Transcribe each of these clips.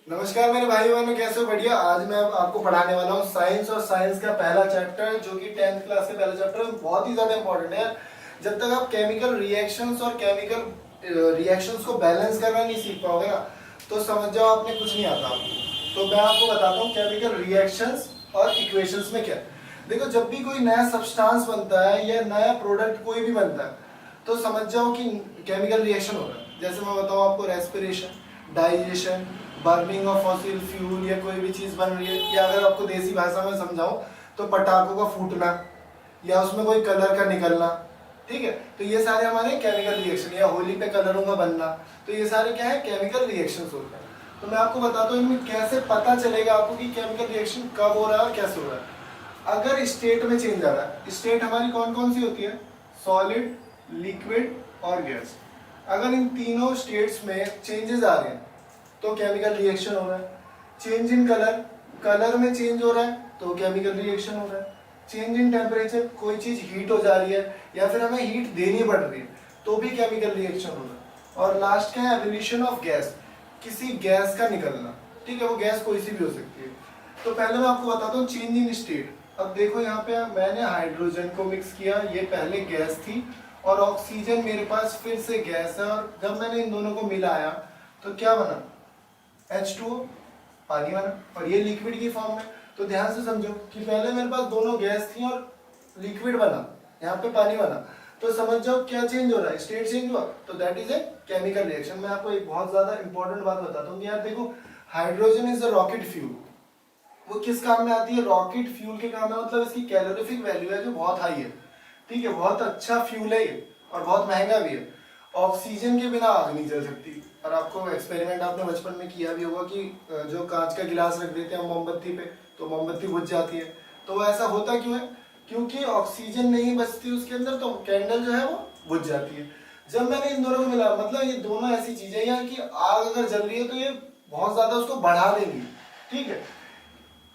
नमस्कार मेरे भाई बहनों, कैसे हो? बढ़िया। आज मैं आपको पढ़ाने वाला हूँ साइंस, और साइंस का पहला चैप्टर जो कि 10th क्लास का पहला चैप्टर है। बहुत ही ज्यादा इंपॉर्टेंट है। जब तक आप केमिकल रिएक्शंस और केमिकल रिएक्शंस को बैलेंस करना नहीं सीख पाओगे ना, तो समझ जाओ आपने कुछ नहीं आता आपको। तो मैं आपको बताता हूँ केमिकल रिएक्शंस और इक्वेशंस में क्या। देखो, जब भी कोई नया सब्सटेंस बनता है या नया प्रोडक्ट कोई भी बनता है, तो समझ जाओ कि केमिकल रिएक्शन हो रहा है। जैसे मैं बताऊँ आपको, respiration, digestion, burning of fossil fuel, या कोई भी चीज बन रही है, या अगर आपको देसी भाषा में समझाऊं तो पटाखों का फूटना, या उसमें कोई कलर का निकलना। ठीक है, तो ये सारे हमारे केमिकल रिएक्शन, या होली पे कलरों का बनना, तो ये सारे क्या है, केमिकल रिएक्शंस होते हैं। तो मैं आपको बताता हूँ इनमें कैसे पता चलेगा आपको कि केमिकल रिएक्शन कब हो रहा है और कैसे हो रहा है। अगर स्टेट में चेंज आ रहा है, स्टेट हमारी कौन कौन सी होती है? सॉलिड, लिक्विड और गैस। अगर इन तीनों स्टेट्स में चेंजेस आ रहे हैं तो केमिकल रिएक्शन हो रहा है। चेंज इन कलर, कलर में चेंज हो रहा है तो केमिकल रिएक्शन हो रहा है। चेंज इन टेम्परेचर, कोई चीज हीट हो जा रही है या फिर हमें हीट देनी पड़ रही है तो भी केमिकल रिएक्शन हो रहा है। और लास्ट क्या है? एवोल्यूशन ऑफ गैस, किसी गैस का निकलना। ठीक है, वो गैस कोई सी भी हो सकती है। तो पहले मैं आपको बताता हूँ चेंज इन स्टेट। अब देखो, यहाँ पे मैंने हाइड्रोजन को मिक्स किया, ये पहले गैस थी, और ऑक्सीजन मेरे पास फिर से गैस है। और जब मैंने इन दोनों को मिलाया तो क्या बना? H2O, पानी बना, और ये लिक्विड की फॉर्म में। तो ध्यान से समझो कि पहले मेरे पास दोनों गैस थी और लिक्विड बना, यहाँ पे पानी बना। तो समझ जाओ क्या चेंज हो रहा है, स्टेट चेंज हुआ, तो that is a chemical reaction. मैं आपको एक बहुत ज्यादा इंपॉर्टेंट बात बताता हूँ कि यार देखो, hydrogen is a rocket fuel. वो किस काम में आती है? रॉकेट फ्यूल के काम में। मतलब इसकी कैलोरीफिक वैल्यू है जो बहुत हाई है। ठीक है, बहुत अच्छा फ्यूल है ये, और बहुत महंगा भी है। ऑक्सीजन के बिना आग नहीं जल सकती। और आपको एक्सपेरिमेंट आपने बचपन में किया भी होगा कि जो कांच का गिलास रख देते हैं मोमबत्ती पे तो मोमबत्ती बुझ जाती है। तो वो ऐसा होता क्यों है? क्योंकि ऑक्सीजन नहीं बचती उसके अंदर, तो कैंडल जो है वो बुझ जाती है। जब मैंने इन दोनों को मिला, मतलब ये दोनों ऐसी चीजें हैं कि आग अगर जल रही है तो ये बहुत ज्यादा उसको बढ़ा देंगी। ठीक है,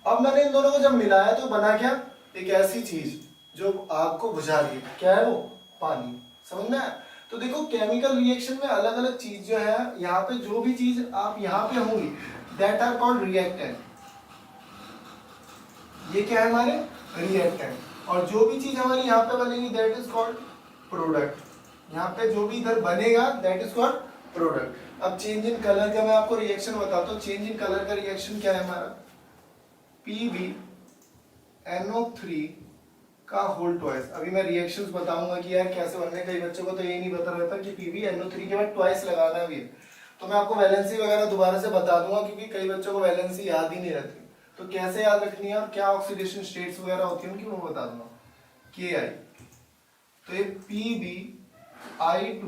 अब मैंने इन दोनों को जब मिलाया तो बना क्या? एक ऐसी चीज जो आग को बुझा रही है। क्या है वो? पानी। समझ में आया? तो देखो, केमिकल रिएक्शन में अलग अलग चीज जो है, यहाँ पे जो भी चीज आप यहाँ पे होंगी, दैट आर कॉल्ड रिएक्टेंट। ये क्या है? हमारे रिएक्टेंट। और जो भी चीज हमारी यहाँ पे बनेगी दैट इज कॉल्ड प्रोडक्ट। यहाँ पे जो भी इधर बनेगा दैट इज कॉल्ड प्रोडक्ट। अब चेंज इन कलर का मैं आपको रिएक्शन बताता हूँ। चेंज इन कलर का रिएक्शन क्या है हमारा? PbNO3 का होल ट्वाइस। अभी मैं रिएक्शंस बताऊंगा कि यार कैसे बनने। कई बच्चों को तो ये नहीं पता रहता कि PbNO3 के बाद ट्वाइस लगाना भी है। तो मैं आपको वैलेंसी वगैरह दोबारा से बता दूंगा, क्योंकि कई बच्चों को वैलेंसी याद ही नहीं रहती। तो कैसे याद रखनी है और क्या ऑक्सीडेशन स्टेट्स वगैरह होती है उनकी, वो बता दूंगा। Ki, तो ये PbI2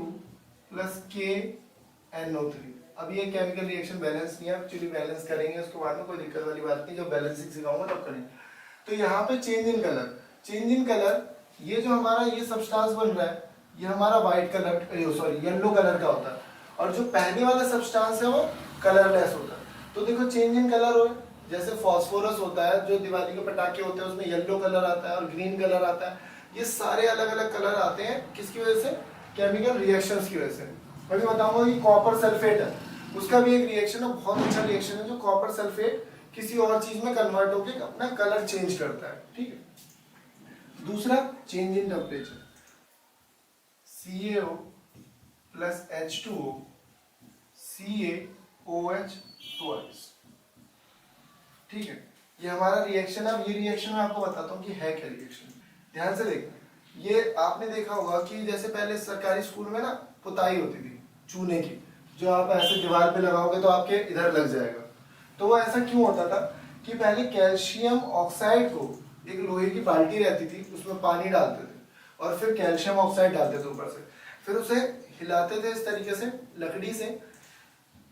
प्लस KNO3। अब ये केमिकल रिएक्शन बैलेंस नहीं है, एक्चुअली बैलेंस करेंगे उसके बाद में, कोई दिक्कत वाली बात नहीं, जब बैलेंसिंग सिखाऊंगा तब करेंगे। तो यहाँ पे change in colour, change in colour, ये जो हमारा ये सब्सटेंस बन रहा है ये हमारा white colour, sorry yellow colour का होता है, और जो पहले वाला सब्सटेंस है वो कलरलेस होता है। तो देखो, चेंज इन कलर हो, जैसे फास्फोरस होता है, जो दिवाली के पटाखे होते हैं उसमें येलो कलर आता है और ग्रीन कलर आता है। ये सारे अलग अलग कलर आते हैं किसकी वजह से? केमिकल रिएक्शंस की वजह से। मैं भी बताऊंगा कि कॉपर सल्फेट है, उसका भी एक रिएक्शन है, बहुत अच्छा रिएक्शन है, जो कॉपर सल्फेट किसी और चीज में कन्वर्ट होकर अपना कलर चेंज करता है। ठीक है, दूसरा change in temperature, CaO plus H2O CaOH twice. ठीक है, ये हमारा रिएक्शन है। अब ये रिएक्शन मैं आपको बताता हूँ कि है क्या रिएक्शन। ध्यान से देखना, ये आपने देखा होगा कि जैसे पहले सरकारी स्कूल में ना पुताई होती थी चूने की, जो आप ऐसे दीवार पे लगाओगे तो आपके इधर लग जाएगा। तो वो ऐसा क्यों होता था कि पहले कैल्शियम ऑक्साइड को, एक लोहे की बाल्टी रहती थी उसमें पानी डालते थे और फिर कैल्शियम ऑक्साइड डालते थे ऊपर से, फिर उसे हिलाते थे इस तरीके से लकड़ी से,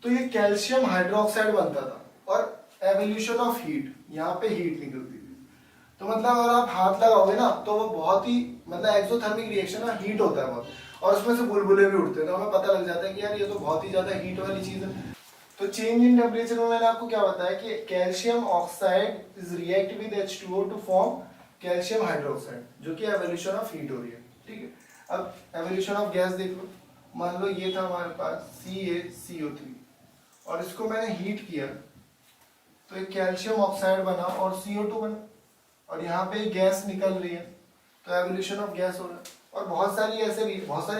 तो ये कैल्शियम हाइड्रोक्साइड बनता था। और एवोल्यूशन ऑफ हीट, यहाँ पे हीट निकलती थी। तो मतलब अगर आप हाथ लगाओगे ना तो वो बहुत ही, मतलब एक्सोथर्मिक रिएक्शन है, हीट होता है बहुत, और उसमें से बुलबुले भी उठते हैं। तो हमें पता लग जाता है कि यार ये तो बहुत ही ज्यादा हीट वाली चीज है। तो चेंज इन टेम्परेचर में मैंने आपको क्या बताया कि calcium oxide is react with H2O to form calcium hydroxide, जो कि एवोल्यूशन ऑफ हीट हो रही है। ठीक है, अब एवोल्यूशन ऑफ गैस देख लो। मान लो ये था हमारे पास CaCO3, और इसको मैंने हीट किया तो एक कैल्शियम ऑक्साइड बना और CO2 बना, और यहाँ पे गैस निकल रही है, तो एवोल्यूशन ऑफ गैस हो रहा है। और बहुत सारे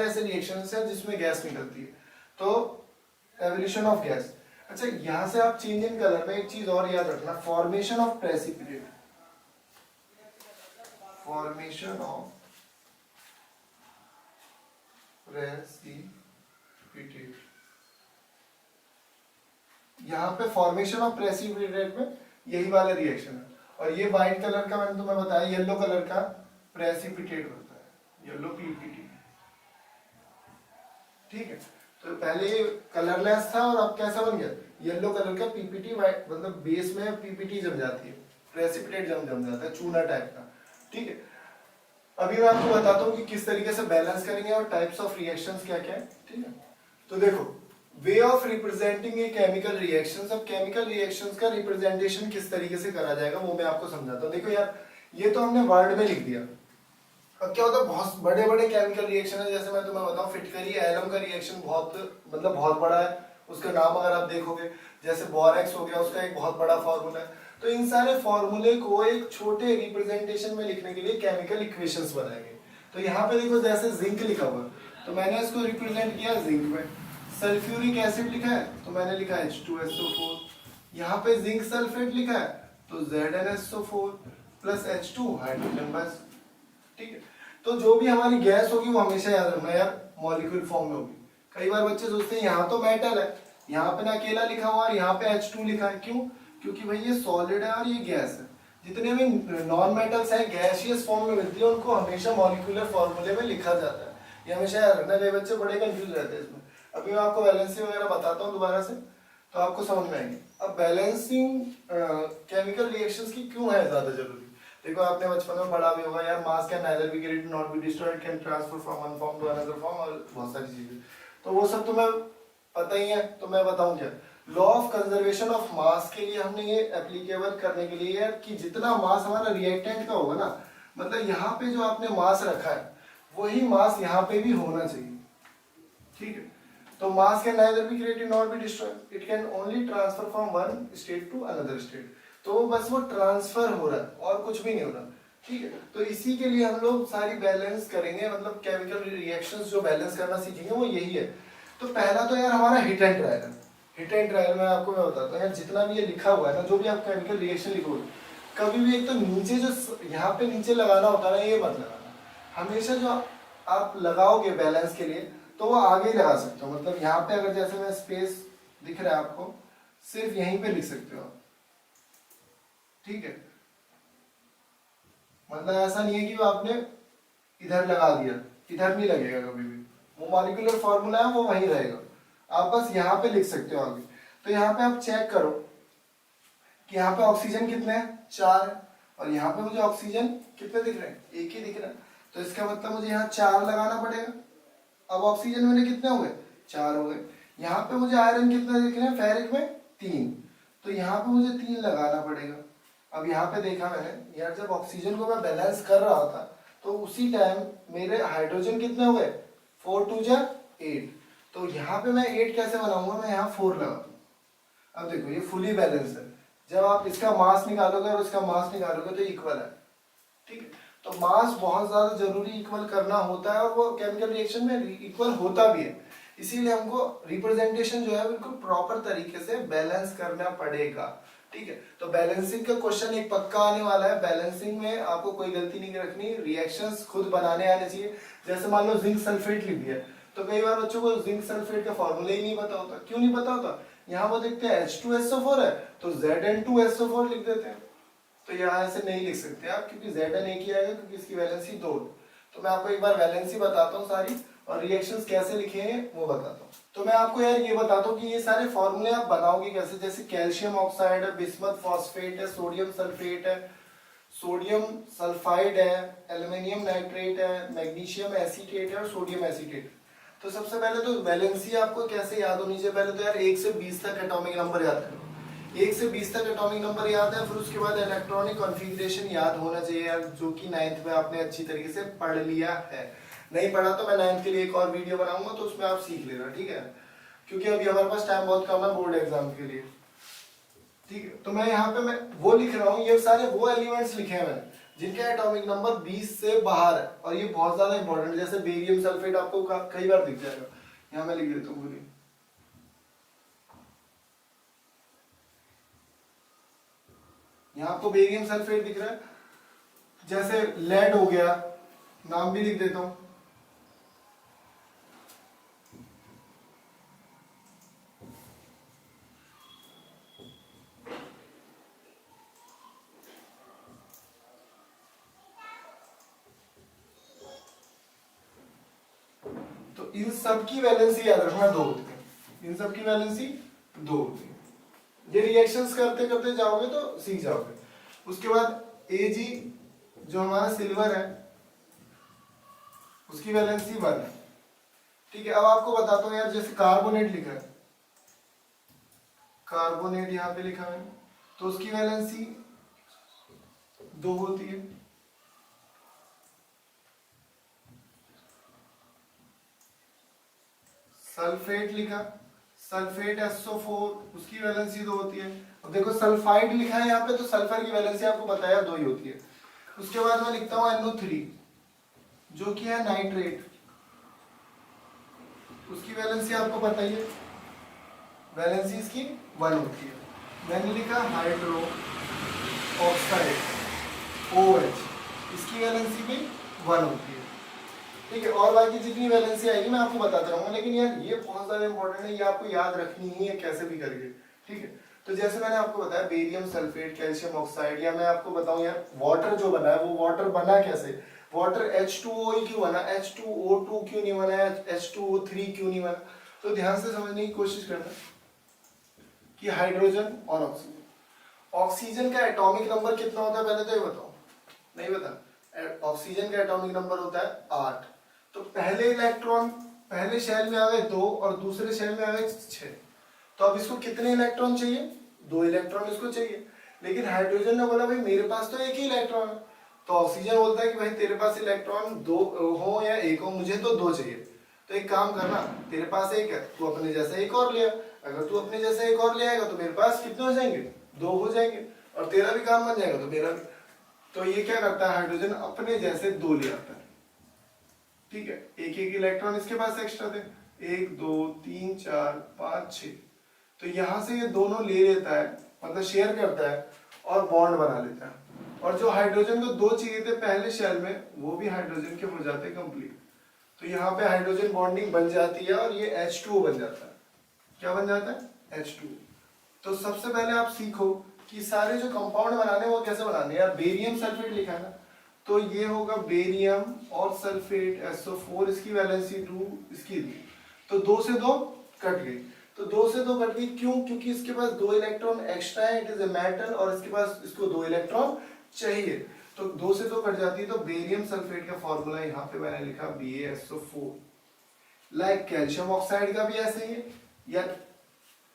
ऐसे रिएक्शंस हैं जिसमें गैस निकलती है, तो एवोल्यूशन ऑफ गैस। अच्छा, यहाँ से आप चेंज इन कलर में एक चीज और याद रखना, formation of precipitate, formation of precipitate. यहाँ पे फॉर्मेशन ऑफ प्रेसिपिटेट में यही वाला रिएक्शन है, और ये व्हाइट कलर का मैंने तुम्हें बताया, येलो कलर का प्रेसिपिटेट होता है, येलो PPT। ठीक है, तो पहले ये कलरलेस था और अब कैसा बन गया, येलो कलर का PPT, व्हाइट मतलब बेस में PPT जम जाती है, प्रेसिपिटेट जम जाता है, चूना टाइप का। ठीक है, अभी मैं आपको बताता हूँ कि किस तरीके से बैलेंस करेंगे और टाइप्स ऑफ रिएक्शंस क्या क्या है। ठीक है, तो देखो, way of representing a chemical reactions. अब केमिकल रिएक्शंस का रिप्रेजेंटेशन किस तरीके से करा जाएगा वो मैं आपको समझाता हूँ। देखो यार, ये तो हमने वर्ड में लिख दिया। अब क्या होता है, बहुत बड़े बड़े केमिकल रिएक्शन है, जैसे मैं तुम्हें बताऊं, फिटकरी एलम का रिएक्शन बहुत बड़ा है, उसका नाम अगर आप देखोगे, जैसे बोरेक्स हो गया, उसका एक बहुत बड़ा फॉर्मूला है। तो इन सारे फॉर्मूले को एक छोटे रिप्रेजेंटेशन में लिखने के लिए केमिकल इक्वेशंस बनाएंगे। तो यहाँ पे देखो, जैसे जिंक लिखा हुआ, तो मैंने इसको रिप्रेजेंट किया जिंक में। सल्फ्यूरिक एसिड लिखा है तो मैंने लिखा H2SO4। यहाँ पे जिंक सल्फेट लिखा है तो ZnSO4 प्लस H2 हाइड्रोजन बस। ठीक है, तो जो भी हमारी गैस होगी वो हमेशा याद रखना यार, मॉलिक्यूल फॉर्म में होगी। कई बार बच्चे सोचते हैं यहाँ तो मेटल है, यहाँ पे ना अकेला लिखा हुआ और यहाँ पे H2 लिखा है, क्यों? क्योंकि भाई ये सॉलिड है और ये गैस है। जितने भी नॉन मेटल्स हैं गैसियस फॉर्म में मिलती है, उनको हमेशा मॉलिक्यूलर फॉर्मूले में लिखा जाता है। ये हमेशा याद रखना, कई बच्चे बड़े कंफ्यूज रहते हैं इसमें। अभी मैं आपको बैलेंसिंग वगैरह बताता हूँ दोबारा से, तो आपको समझ में आएंगे। अब बैलेंसिंग केमिकल रिएक्शंस की क्यों है ज्यादा जरूरी? देखो, आपने बचपन में पढ़ा भी होगा यार, mass can neither be created not be destroyed, can transfer from one form to another form, और बहुत सारी चीजें। तो वो सब तुम्हें पता ही है, तो मैं बताऊं क्या। Law of conservation of mass के लिए हमने ये एप्लीकेबल करने के लिए है कि जितना मास हमारा रिएक्टेंट का होगा ना, मतलब यहाँ पे जो आपने मास रखा है वही मास यहाँ पे भी होना चाहिए। ठीक है, तो mass can neither be created not be destroyed, it can only transfer from one state to another state. तो बस वो ट्रांसफर हो रहा है और कुछ भी नहीं हो रहा। ठीक है, तो इसी के लिए हम लोग सारी बैलेंस करेंगे, मतलब केमिकल रिएक्शंस जो बैलेंस करना सीखेंगे वो यही है। तो पहला तो यार हमारा हिट एंड ट्रायल है। हिट एंड ट्रायल में आपको मैं बताता हूँ यार, जितना भी ये लिखा हुआ है ना, जो भी आप केमिकल रिएक्शन लिखोगे, कभी भी एक तो नीचे जो यहाँ पे नीचे लगाना होता है ना, ये मत लगाना। हमेशा जो आप लगाओगे बैलेंस के लिए तो वो आगे लगा सकते हो। मतलब यहाँ पे अगर जैसे मैं स्पेस दिख रहा है आपको, सिर्फ यहीं पे लिख सकते हो आप। ठीक है, मतलब ऐसा नहीं है कि वो आपने इधर लगा दिया, इधर नहीं लगेगा कभी भी। वो मॉलिक्यूलर फॉर्मूला है, वो वहीं रहेगा। आप बस यहाँ पे लिख सकते हो आगे। तो यहाँ पे आप चेक करो कि यहाँ पे ऑक्सीजन कितने हैं, 4 है, और यहाँ पे मुझे ऑक्सीजन कितने दिख रहे हैं, 1 ही दिख रहा है। तो इसका मतलब मुझे यहाँ 4 लगाना पड़ेगा। अब ऑक्सीजन मेरे कितने हो गए, 4 हो गए। यहाँ पे मुझे आयरन कितने दिख रहे हैं, फेरिक में 3, तो यहाँ पे मुझे 3 लगाना पड़ेगा। अब यहाँ पे देखा मैंने यार, जब ऑक्सीजन को मैं बैलेंस कर रहा था तो उसी टाइम मेरे हाइड्रोजन कितने हो गए, 4 2 जा 8। तो यहाँ पे मैं 8 कैसे बनाऊंगा, मैं यहाँ 4 लगा दूं। अब देखो ये फुली बैलेंस है। जब आप इसका मास निकालोगे और इसका मास निकालोगे तो इक्वल है। ठीक है, तो मास बहुत ज्यादा जरूरी इक्वल करना होता है, और वो केमिकल रिएक्शन में इक्वल होता भी है। इसीलिए हमको रिप्रेजेंटेशन जो है बिल्कुल प्रॉपर तरीके से बैलेंस करना पड़ेगा। ठीक है, तो बैलेंसिंग का क्वेश्चन एक पक्का आने वाला है। बैलेंसिंग में आपको कोई गलती नहीं रखनी, रिएक्शंस खुद बनाने आने चाहिए। जैसे मान लो जिंक सल्फेट लिख दिया, तो कई बार बच्चों को जिंक सल्फेट का फॉर्मूला ही नहीं पता होता। क्यों नहीं पता होता? यहाँ वो देखते हैं H2SO4 है तो Zn2SO4 लिख देते हैं। तो यहाँ ऐसे नहीं लिख सकते आप, क्योंकि Zn एक ही आएगा, क्योंकि इसकी वैलेंसी 2। तो मैं आपको एक बार वैलेंसी बताता हूँ सारी, और रिएक्शंस कैसे लिखे हैं वो बताता हूँ। तो मैं आपको यार ये बताता हूँ कि ये सारे फॉर्मूले आप बनाओगे कैसे। जैसे कैल्शियम ऑक्साइड है, बिस्मथ फॉस्फेट है, सोडियम सल्फेट है, सोडियम सल्फाइड है, एल्युमिनियम नाइट्रेट है, मैग्नीशियम एसीटेट है और सोडियम एसीटेट। तो सबसे पहले तो वैलेंसी आपको कैसे याद होनी चाहिए, पहले तो यार 1 से 20 तक एटॉमिक नंबर याद करो। 1 से 20 तक एटॉमिक नंबर याद है, फिर उसके बाद इलेक्ट्रॉनिक कॉन्फ़िगरेशन याद होना चाहिए यार, जो कि 9th में आपने अच्छी तरीके से पढ़ लिया है। नहीं पढ़ा तो मैं 9th के लिए एक और वीडियो बनाऊंगा, तो उसमें आप सीख लेना। ठीक है, क्योंकि अभी हमारे पास टाइम बहुत कम है बोर्ड एग्जाम के लिए। ठीक है, तो मैं यहाँ पे मैं वो लिख रहा हूँ, ये सारे वो एलिमेंट्स लिखे हैं मैंने जिनका एटॉमिक नंबर 20 से बाहर है, और ये बहुत ज्यादा इंपॉर्टेंट है। जैसे बेरियम सल्फेट आपको कई बार दिख जाएगा, यहाँ मैं लिख देता हूँ पूरी। यहाँ आपको बेरियम सल्फेट दिख रहा है, जैसे लेड हो गया, नाम भी लिख देता हूँ। तो इन सब की वैलेंसी याद रखना 2 होती है, इन सब की वैलेंसी 2 होती है। ये रिएक्शंस करते करते जाओगे तो सीख जाओगे। उसके बाद Ag जो हमारा सिल्वर है उसकी वैलेंसी 1 है। ठीक है, अब आपको बताता हूँ यार, जैसे कार्बोनेट लिखा है, कार्बोनेट यहाँ पे लिखा है तो उसकी वैलेंसी 2 होती है। सल्फेट लिखा, सल्फेट SO4 उसकी वैलेंसी 2 होती है। अब देखो सल्फाइड लिखा है यहाँ पे, तो सल्फर की वैलेंसी आपको बताया 2 ही होती है। उसके बाद मैं लिखता हूँ NO3 जो कि है नाइट्रेट, उसकी वैलेंसी आपको पता ही है, वैलेंसी इसकी 1 होती है। मैंने लिखा हाइड्रो ऑक्साइड OH, इसकी वैलेंसी भी 1 होती है। ठीक है, और बाकी जितनी वैलेंसी आएगी मैं आपको बताता रहूंगा, लेकिन यार ये बहुत ज्यादा इंपॉर्टेंट है, ये आपको याद रखनी ही है कैसे भी करके। ठीक है, तो जैसे मैंने आपको बताया बेरियम सल्फेट, कैल्शियम ऑक्साइड, या मैं आपको बताऊं यार वाटर जो बना है वो वाटर बना कैसे, वाटर H2O ही क्यों बना, H2O2 क्यों नहीं बना, H2O3 क्यों नहीं बना। तो ध्यान से समझने की कोशिश करना कि हाइड्रोजन और ऑक्सीजन, ऑक्सीजन का एटॉमिक नंबर कितना होता है पहले तो ये बताओ, नहीं बता। ऑक्सीजन का एटॉमिक नंबर होता है 8। तो पहले इलेक्ट्रॉन पहले शेल में आ गए 2 और दूसरे शेल में आ गए 6। तो अब इसको कितने इलेक्ट्रॉन चाहिए, 2 इलेक्ट्रॉन इसको चाहिए। लेकिन हाइड्रोजन ने बोला भाई मेरे पास तो एक ही इलेक्ट्रॉन है, तो ऑक्सीजन बोलता है कि भाई तेरे पास इलेक्ट्रॉन 2 हो या 1 हो, मुझे तो 2 चाहिए। तो एक काम करना, तेरे पास 1 है, तू अपने जैसा एक और ले आ। अगर तू अपने जैसा एक और ले आएगा तो मेरे पास कितने हो जाएंगे, 2 हो जाएंगे, और तेरा भी काम बन जाएगा तो मेरा भी। तो ये क्या करता है, हाइड्रोजन अपने जैसे 2 ले आता है। ठीक है, एक एक इलेक्ट्रॉन इसके पास एक्स्ट्रा थे, 1 2 3 4 5 6। तो यहां से ये दोनों ले लेता है, मतलब शेयर करता है और बॉन्ड बना लेता है। और जो हाइड्रोजन को 2 चाहिए थे पहले शेल में, वो भी हाइड्रोजन के हो जाते कंप्लीट। तो यहाँ पे हाइड्रोजन बॉन्डिंग बन जाती है और ये H2O बन जाता है। क्या बन जाता है, H2O। तो सबसे पहले आप सीखो कि सारे जो कंपाउंड बनाने हैं वो कैसे बनाने हैं। यार बेरियम सल्फेट लिखा है ना, तो ये होगा बेरियम और सल्फेट SO4, इसकी वैलेंसी 2, इसकी 2। तो 2 से 2 कट गई, तो 2 से 2 कट गई क्यों, क्योंकि इसके पास 2 इलेक्ट्रॉन एक्स्ट्रा है, इट इज ए मेटल, और इसके पास इसको 2 इलेक्ट्रॉन चाहिए, तो 2 से 2 कट जाती है। तो बेरियम सल्फेट का फॉर्मूला यहाँ पे मैंने लिखा BaSO4। लाइक कैल्शियम ऑक्साइड का भी ऐसे ही है। यार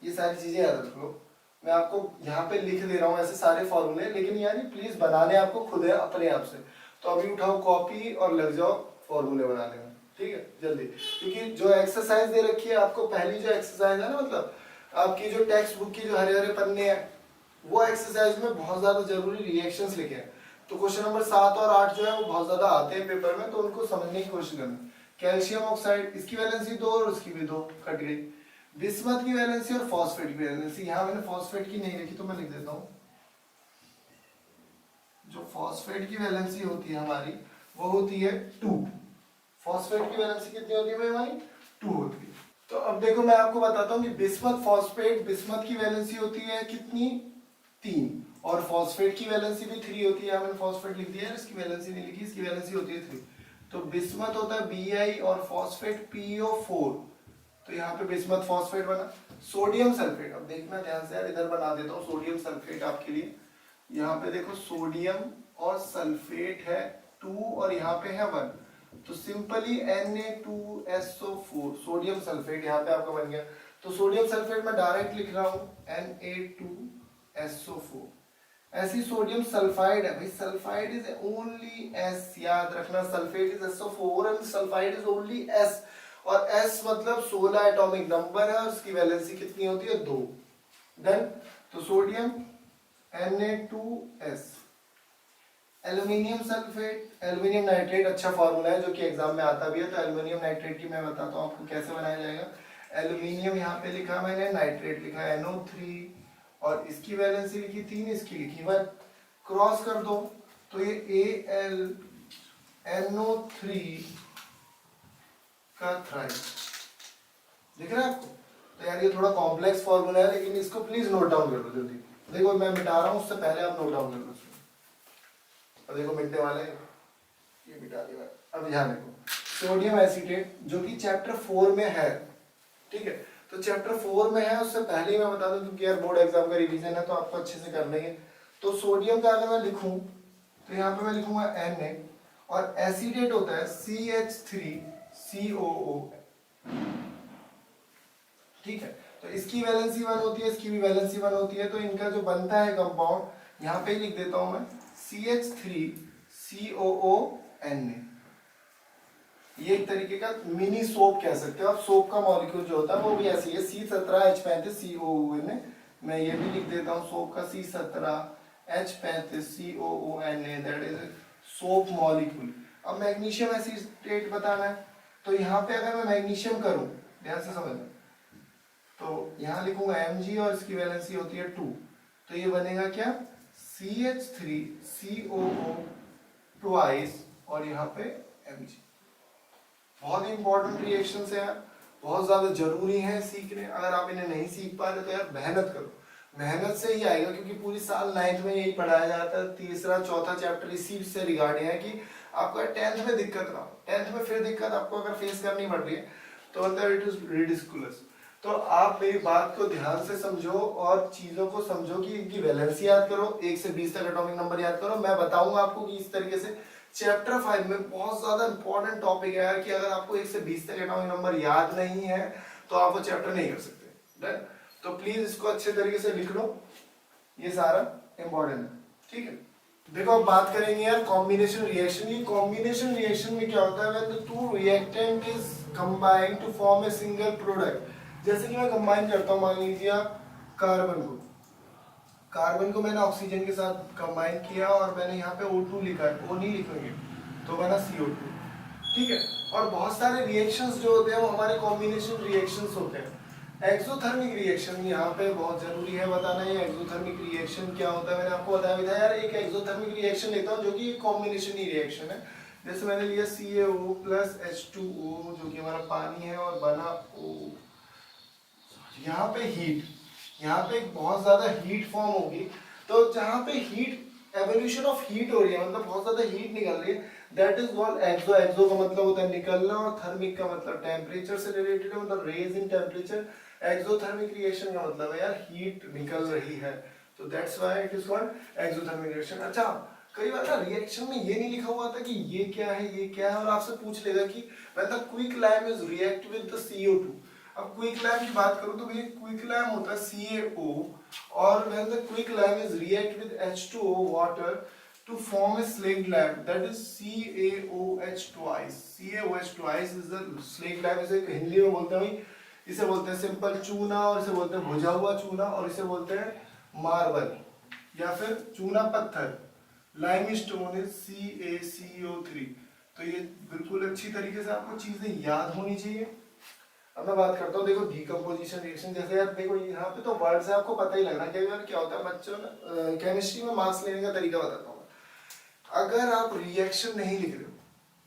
ये सारी चीजें याद रख लो, मैं आपको यहाँ पे लिख दे रहा हूँ ऐसे सारे फॉर्मूले, लेकिन यार प्लीज बनाने आपको खुद है अपने आप से। तो अभी उठाओ कॉपी और लग जाओ फॉर्मूले बनाने में, ठीक है जल्दी। क्योंकि जो एक्सरसाइज दे रखी है आपको, पहली जो एक्सरसाइज है ना, मतलब आपकी जो टेक्स्ट बुक की जो हरे हरे पन्ने हैं, वो एक्सरसाइज में बहुत ज्यादा जरूरी रिएक्शंस लिखे हैं। तो क्वेश्चन नंबर 7 और 8 जो है वो बहुत ज्यादा आते हैं पेपर में, तो उनको समझने की कोशिश करना। कैल्शियम ऑक्साइड, इसकी वैलेंसी 2 और उसकी भी 2 कट गई। बिस्मथ की वैलेंसी और फॉस्फेट की वैलेंसी, यहाँ मैंने फॉस्फेट की नहीं लिखी तो मैं लिख देता हूँ। जो फॉस्फेट की वैलेंसी होती है हमारी वो होती है 2। फॉस्फेट की वैलेंसी कितनी होती है भाई हमारी, 2 होती है। तो अब देखो मैं आपको बताता हूँ कि बिस्मथ फॉस्फेट, बिस्मथ की वैलेंसी होती है कितनी, 3, और फॉस्फेट की वैलेंसी भी 3 होती है। मैंने फॉस्फेट लिख दिया है, इसकी वैलेंसी नहीं लिखी, इसकी वैलेंसी होती है 3। तो बिस्मथ होता है Bi और फॉस्फेट PO4। तो यहाँ पे बिस्मथ फॉस्फेट बना। सोडियम सल्फेट, अब देखना ध्यान से यार, इधर बना देता हूँ सोडियम सल्फेट आपके लिए। यहाँ पे देखो सोडियम और सल्फेट है 2 और यहाँ पे है 1, तो सिंपली Na2SO4 सोडियम सल्फेट यहाँ पे आपका बन गया। तो सोडियम सल्फेट में डायरेक्ट लिख रहा हूँ Na2SO4। ऐसी सोडियम सल्फाइड है भाई, सल्फाइड इज ओनली S, याद रखना, sulphate is SO4 and sulphide is only S। और S मतलब 16 एटॉमिक नंबर है और उसकी वैलेंसी कितनी होती है, 2। देन तो sodium Na2S, aluminium sulphate, aluminium nitrate अच्छा फॉर्मूला है जो कि एग्जाम में आता भी है। तो एल्यूमिनियम नाइट्रेट की मैं बताता हूँ आपको कैसे बनाया जाएगा। एल्यूमिनियम यहाँ पे लिखा मैंने, नाइट्रेट लिखा NO3 और इसकी वैलेंसी लिखी 3, इसकी लिखी 1, क्रॉस कर दो तो ये AlNO3 का थ्राइड दिख रहा है आपको। तो यार ये थोड़ा कॉम्प्लेक्स फॉर्मूला है लेकिन इसको प्लीज नोट डाउन कर लो जल्दी। देखो मैं मिटा रहा हूँ, उससे पहले आप नोट डाउन कर लो। और देखो मिटने वाले, ये मिटा दिया। अब ध्यान देखो, सोडियम एसीटेट जो कि चैप्टर 4 में है, ठीक है। तो चैप्टर 4 में है, उससे पहले ही मैं बता दूं क्योंकि यार बोर्ड एग्जाम का रिवीजन है तो आपको अच्छे से कर लेंगे। तो सोडियम का अगर मैं लिखूं तो यहाँ पे मैं लिखूंगा Na और एसीटेट होता है CH3COO, ठीक है। तो इसकी वैलेंसी 1 होती है, इसकी भी वैलेंसी 1 होती है। तो इनका जो बनता है कंपाउंड यहाँ पे लिख देता हूं मैं CH3COONA। ये एक तरीके का मिनी सोप कह सकते हो आप। सोप का मॉलिक्यूल जो होता है वो भी ऐसी है, C17H35COONA। मैं ये भी लिख देता हूँ सोप का C17H35COONA, that is soap molecule. अब मैग्नीशियम एसीटेट बताना है, तो यहाँ पे अगर मैं मैग्नीशियम करूं, ध्यान से समझना, तो यहाँ लिखूंगा Mg और इसकी वैलेंसी होती है 2। तो ये बनेगा क्या, CH3COO ट्वाइस और यहाँ पे Mg। बहुत ही इंपॉर्टेंट रिएक्शंस है यार, बहुत ज्यादा जरूरी है सीखने। अगर आप इन्हें नहीं सीख पा रहे तो यार मेहनत करो, मेहनत से ही आएगा। क्योंकि पूरी साल 9th में यही पढ़ाया जाता है, तीसरा चौथा चैप्टर इसी से रिगार्डिंग है कि आपका 10th में दिक्कत ना हो। 10th में फिर दिक्कत आपको अगर फेस करनी पड़ रही है तो मतलब इट इज रिडिकुलस। तो आप मेरी बात को ध्यान से समझो और चीजों को समझो कि इनकी वैलेंसी याद करो, 1 से 20 तक एटॉमिक नंबर याद करो। मैं बताऊंगा आपको कि इस तरीके से चैप्टर 5 में बहुत ज्यादा इंपॉर्टेंट टॉपिक है यार, कि अगर आपको 1 से 20 तक एटॉमिक नंबर याद नहीं है तो आप वो चैप्टर नहीं कर सकते। तो प्लीज इसको अच्छे तरीके से लिख लो, ये सारा इंपॉर्टेंट है, ठीक है। देखो अब बात करेंगे यार कॉम्बिनेशन रिएक्शन। ये कॉम्बिनेशन रिएक्शन में क्या होता है, when the two reactant is combined to form a single product. जैसे कि मैं कंबाइन करता हूं, मान लीजिए आप कार्बन को मैंने ऑक्सीजन के साथ कंबाइन किया और मैंने यहाँ पे O2 लिखा है, O नहीं लिखेंगे तो बना CO2, ठीक है। और बहुत सारे रिएक्शंस जो होते हैं वो हमारे कॉम्बिनेशन रिएक्शंस होते हैं। एक्सोथर्मिक रिएक्शन यहाँ पे बहुत जरूरी है बताना। ये एक्सोथर्मिक रिएक्शन क्या होता है मैंने आपको बताया भी था यार। एक एक्सोथर्मिक रिएक्शन लेता हूँ जो कि कॉम्बिनेशन ही रिएक्शन है। जैसे मैंने लिया CaO प्लस H2O जो कि हमारा पानी है और बना O। यहाँ पे हीट, यहाँ पे बहुत ज्यादा हीट फॉर्म होगी। तो जहाँ पे हीट एवोल्यूशन ऑफ हीट हो रही है, मतलब बहुत ज्यादा हीट निकल रही है, दैट इज कॉल्ड एक्सो। एक्सो का मतलब होता है निकलना और थर्मिक का मतलब टेम्परेचर से रिलेटेड है, मतलब raise in temperature. Exothermic reaction का मतलब है यार हीट निकल रही है, तो that's why it is called exothermic reaction. अच्छा, कई बार ना रिएक्शन में ये नहीं लिखा हुआ था कि ये क्या है ये क्या है, और आपसे पूछ लेगा कि when the quicklime is react with the CO2। अब क्विकलाइम की बात करूं तो भैया क्विकलाइम होता है CaO और when the quicklime is react with H2O water to form a slaked lamp, that is CaOH twice. CaOH twice is the slaked lamp. इसे हिंदी में बोलते हैं, इसे बोलते हैं सिंपल चूना, और इसे बोलते हैं भुजा हुआ चूना, और इसे बोलते हैं मार्बल या फिर चूना पत्थर। Limestone is CaCO3। तो ये बिल्कुल अच्छी तरीके से आपको चीजें याद होनी चाहिए। अब मैं बात करता हूँ, देखो डीकम्पोजिशन रिएक्शन। जैसे यार देखो यहाँ पे तो वर्ड से आपको पता ही लग रहा है कि यार क्या होता है बच्चों ने केमिस्ट्री में मार्क्स लेने का तरीका बताता हूँ। अगर आप रिएक्शन नहीं लिख रहे हो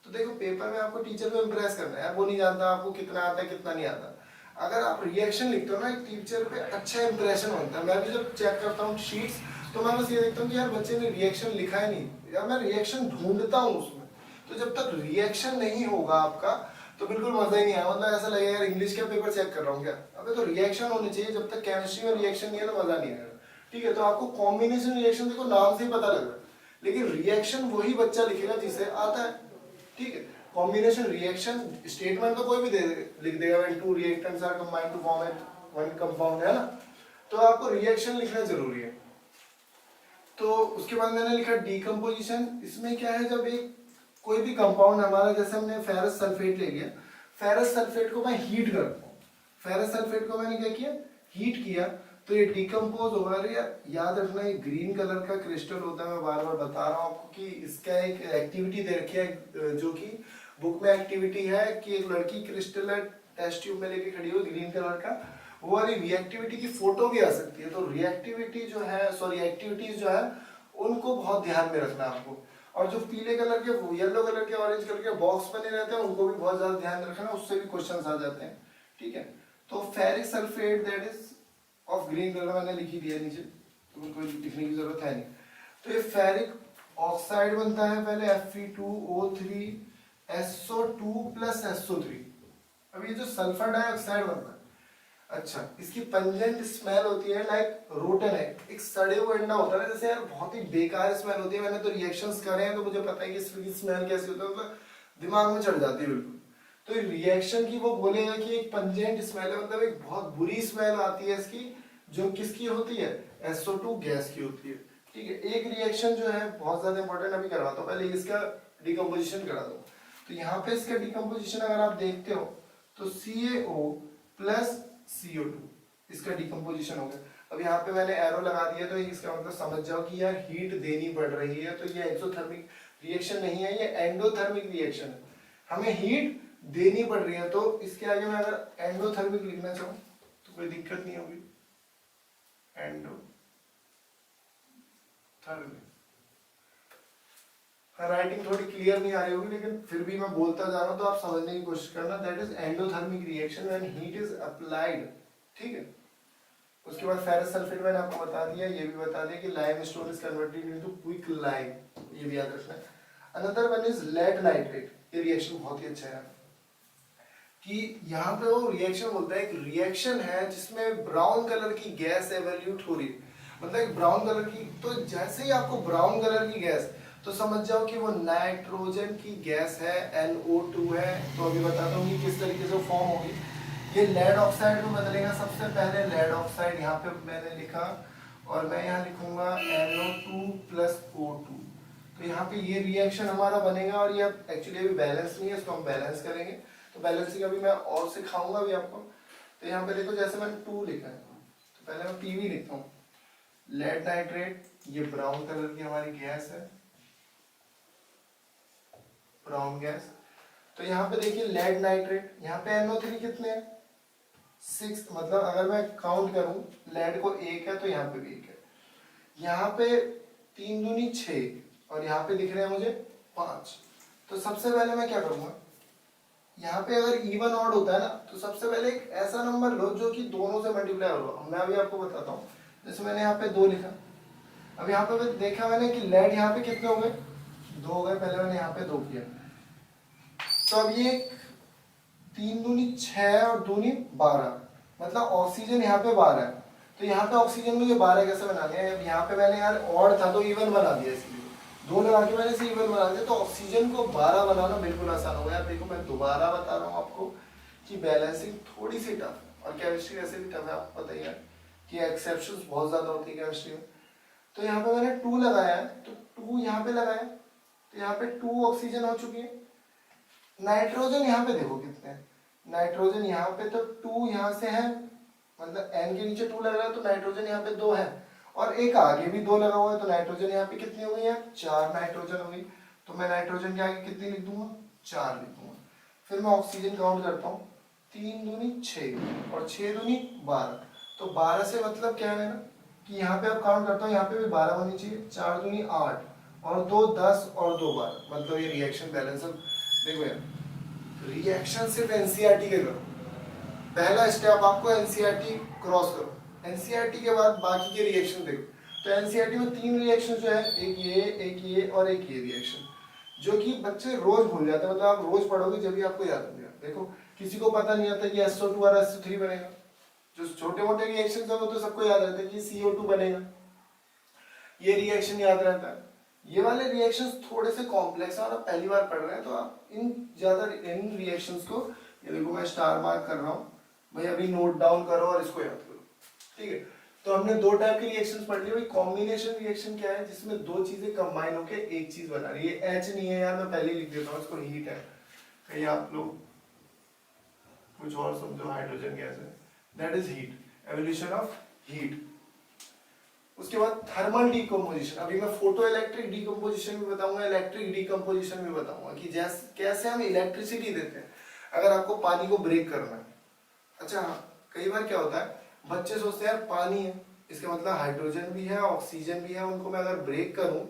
तो देखो पेपर में आपको टीचर को इम्प्रेस करना है यार, वो नहीं जानता आपको कितना आता है कितना नहीं आता। अगर आप रिएक्शन लिखते हो ना, एक टीचर पे अच्छा इंप्रेशन होता है। मैं भी जब चेक करता हूँ शीट्स तो मैं बस ये देखता हूँ कि यार बच्चे ने रिएक्शन लिखा है नहीं, या मैं रिएक्शन ढूंढता हूँ उसमें। तो जब तक रिएक्शन नहीं होगा आपका तो बिल्कुल मजा ही नहीं आया, मतलब ऐसा लगेगा यार इंग्लिश का पेपर चेक कर रहा हूँ क्या। अबे तो रिएक्शन होनी चाहिए, जब तक केमिस्ट्री में रिएक्शन नहीं है तो मजा नहीं आएगा, ठीक है। तो आपको कॉम्बिनेशन रिएक्शन देखो नाम से ही पता लग रहा है, लेकिन रिएक्शन वही बच्चा लिखेगा जिसे आता है, ठीक है। कॉम्बिनेशन रिएक्शन स्टेटमेंट तो कोई भी लिख देगा, when two reactants are combined to form one compound, है ना। तो आपको रिएक्शन लिखना जरूरी है। तो उसके बाद मैंने लिखा डीकम्पोजिशन। इसमें क्या है, जब एक कोई भी कंपाउंड हमारा, जैसे हमने फेरस सल्फेट ले लिया, फेरस सल्फेट को मैं हीट करता हूँ। फेरस सल्फेट को मैंने क्या किया, हीट किया, तो ये डिकम्पोज होगा। अरे याद रखना, ये ग्रीन कलर का क्रिस्टल होता है, मैं बार बार बता रहा हूँ आपको कि इसका एक एक्टिविटी दे रखी है, जो कि बुक में एक्टिविटी है कि एक लड़की क्रिस्टल टेस्ट ट्यूब में लेके खड़ी हो ग्रीन कलर का, वो वाली रिएक्टिविटी की फोटो भी आ सकती है। तो रिएक्टिविटी जो है, सॉरी एक्टिविटीज जो है उनको बहुत ध्यान में रखना आपको। और जो पीले कलर के, येलो कलर के, ऑरेंज कलर के बॉक्स बने रहते हैं उनको भी बहुत ज्यादा ध्यान रखना, उससे भी क्वेश्चंस आ जाते हैं। ठीक है, तो ferric sulphate that is of green colour मैंने लिखी दिया नीचे, तो कोई लिखने की जरूरत है नहीं। तो ये फेरिक ऑक्साइड बनता है पहले Fe2O3SO2 प्लस SO3। अब ये जो सल्फर डाइऑक्साइड बनता है, अच्छा, इसकी पंजेंट स्मेल होती है लाइक रोटन है, एक सड़े हुए अंडा होता है जैसे, यार बहुत ही बेकार स्मेल होती है। मैंने तो रिएक्शंस करे हैं तो मुझे पता है कि इसकी स्मेल कैसी होती है, मतलब दिमाग में चढ़ जाती है बिल्कुल। तो रिएक्शन की वो बोलेगा कि एक पंजेंट स्मेल है, मतलब एक बहुत बुरी स्मेल आती है इसकी, जो किसकी होती है, SO2 गैस की होती है। ठीक है, एक रिएक्शन जो है बहुत ज्यादा इंपॉर्टेंट, अभी करवाता हूँ, पहले इसका डिकम्पोजिशन करा दो। तो यहाँ पे इसका डिकम्पोजिशन अगर आप देखते हो तो CaO प्लस CO2 इसका डिकम्पोजिशन हो गया। अब यहाँ पे मैंने एरो लगा दिया, तो इसका मतलब समझ जाओ कि यार हीट देनी पड़ रही है, तो ये एक्सोथर्मिक रिएक्शन नहीं है, ये एंडोथर्मिक रिएक्शन है, हमें हीट देनी पड़ रही है। तो इसके आगे मैं अगर एंडोथर्मिक लिखना चाहूँ तो कोई दिक्कत नहीं होगी, एंडोथर्मिक। राइटिंग थोड़ी क्लियर नहीं आ रही होगी, लेकिन फिर भी मैं बोलता जा रहा हूं तो आप समझने की कोशिश करना। That is endothermic reaction when heat is applied. ठीक है, उसके बाद फेरस सल्फेट मैंने आपको बता दिया, ये भी बता दिया कि limestone is converted into quick lime, ये भी याद रखना है। Another one is lead nitrate, ये रिएक्शन बहुत ही अच्छा है कि यहाँ पे वो रिएक्शन बोलता है, एक रिएक्शन है जिसमें ब्राउन कलर की गैस एवोल्यूट हो रही है, मतलब एक ब्राउन कलर की। तो जैसे ही आपको ब्राउन कलर की गैस, तो समझ जाओ कि वो नाइट्रोजन की गैस है, NO2 है। तो अभी बताता हूँ कि किस तरीके से फॉर्म होगी। ये लेड ऑक्साइड में बदलेगा। सबसे पहले लेड ऑक्साइड यहाँ पे मैंने लिखा, और मैं यहाँ लिखूंगा NO2 प्लस O2। तो यहाँ पे ये रिएक्शन हमारा बनेगा, और ये एक्चुअली अभी बैलेंस नहीं है, इसको हम बैलेंस करेंगे। तो बैलेंसिंग अभी मैं और सिखाऊंगा भी आपको। तो यहाँ पे देखो, जैसे मैंने 2 लिखा है, तो पहले मैं PV लिखता हूँ, लेड नाइट्रेट, ये ब्राउन कलर की हमारी गैस है, ब्राउन गैस। तो यहाँ पे देखिए लेड नाइट्रेट, यहाँ पे NO3 कितने हैं, 6, मतलब अगर मैं काउंट करूं लेड को 1 है तो यहाँ पे भी 1 है, यहाँ पे 3 दूनी 6, और यहाँ पे दिख रहे हैं मुझे 5। तो सबसे पहले मैं क्या करूंगा, यहाँ पे अगर इवन ऑड होता है ना, तो सबसे पहले एक ऐसा नंबर लो जो कि दोनों से मल्टीप्लाई होगा। मैं अभी आपको बताता हूँ, जैसे मैंने यहाँ पे 2 लिखा, अब यहाँ पे देखा मैंने कि लेड यहाँ पे कितने हो गए, 2 हो गए, पहले मैंने यहाँ पे 2 किया। तो अब ये 3 दूनी 6 और 2 दूनी 12, मतलब ऑक्सीजन यहाँ पे 12 है। तो यहाँ पे ऑक्सीजन मुझे 12 कैसे बनाने हैं, अब यहाँ पे मैंने यार ऑड था तो इवन बना दिया, इसलिए 2 लगा के मैंने इसे इवन बना दिया। तो ऑक्सीजन को 12 बनाना बिल्कुल आसान हो गया। देखो मैं दोबारा बता रहा हूँ आपको कि बैलेंसिंग थोड़ी सी टफ, और केमिस्ट्री वैसे भी टफ है, आपको पता ही है कि एक्सेप्शंस बहुत ज्यादा होती है केमिस्ट्री में। तो यहाँ पे मैंने 2 लगाया है, तो 2 यहाँ पे लगाया, तो यहाँ पे 2 ऑक्सीजन हो चुकी है। नाइट्रोजन यहाँ पे देखो कितने हैं, नाइट्रोजन यहाँ पे तो 2 यहाँ से है, मतलब N के नीचे 2 लग रहा है, तो नाइट्रोजन यहाँ पे 2 है, और एक आगे भी 2 लगा हुआ है, तो नाइट्रोजन यहाँ पे कितनी हो गई है, 4 नाइट्रोजन हो गई। तो मैं नाइट्रोजन के आगे कितनी लिख दूंगा, 4 लिख दूंगा। फिर मैं ऑक्सीजन काउंट करता हूँ, 3 दूनी 6 और 6 दूनी 12। तो 12 से मतलब क्या है मेरा कि यहाँ पे अब काउंट करता हूँ, यहाँ पे भी 12 होनी चाहिए, 4 दूनी 8 और 2 10 और 2 12, मतलब ये रिएक्शन बैलेंस। देखो यार, रिएक्शन सिर्फ एनसीईआरटी के करो, पहला स्टेप आपको एनसीईआरटी क्रॉस करो, एनसीईआरटी के बाद बाकी के रिएक्शन देखो। तो एनसीईआरटी में 3 रिएक्शन जो है, एक ये और एक ये रिएक्शन, जो कि बच्चे रोज भूल जाते हैं, मतलब आप रोज पढ़ोगे जब भी आपको याद हो गया। देखो किसी को पता नहीं आता कि SO2 और SO3 बनेगा, जो छोटे मोटे रिएक्शन है वो तो सबको याद रहता है कि CO2 बनेगा, ये रिएक्शन याद रहता है। ये वाले रिएक्शंस थोड़े से कॉम्प्लेक्स हैं और आप पहली बार पढ़ रहे हैं, तो आप इन रिएक्शंस को, ये देखो मैं स्टार मार्क कर रहा हूँ भाई, अभी नोट डाउन करो और इसको याद करो। ठीक है, तो हमने 2 टाइप के रिएक्शंस पढ़ लिए। भाई कॉम्बिनेशन रिएक्शन क्या है, जिसमें 2 चीजें कंबाइन होकर एक चीज बना रही है। H नहीं है यार, मैं पहले ही लिख देता हूँ, इसको हीट है, कहीं आप लोग कुछ और समझो, हाइड्रोजन गैस है, that is heat, evolution of heat. उसके बाद थर्मल डिकम्पोजिशन, अभी मैं फोटो इलेक्ट्रिक डिकम्पोजिशन भी बताऊंगा, इलेक्ट्रिक डिकम्पोजिशन भी बताऊंगा कि जैसे कैसे हम इलेक्ट्रिसिटी देते हैं अगर आपको पानी को ब्रेक करना है। अच्छा हाँ, कई बार क्या होता है बच्चे सोचते हैं यार पानी है, इसका मतलब हाइड्रोजन भी है ऑक्सीजन भी है, उनको मैं अगर ब्रेक करूं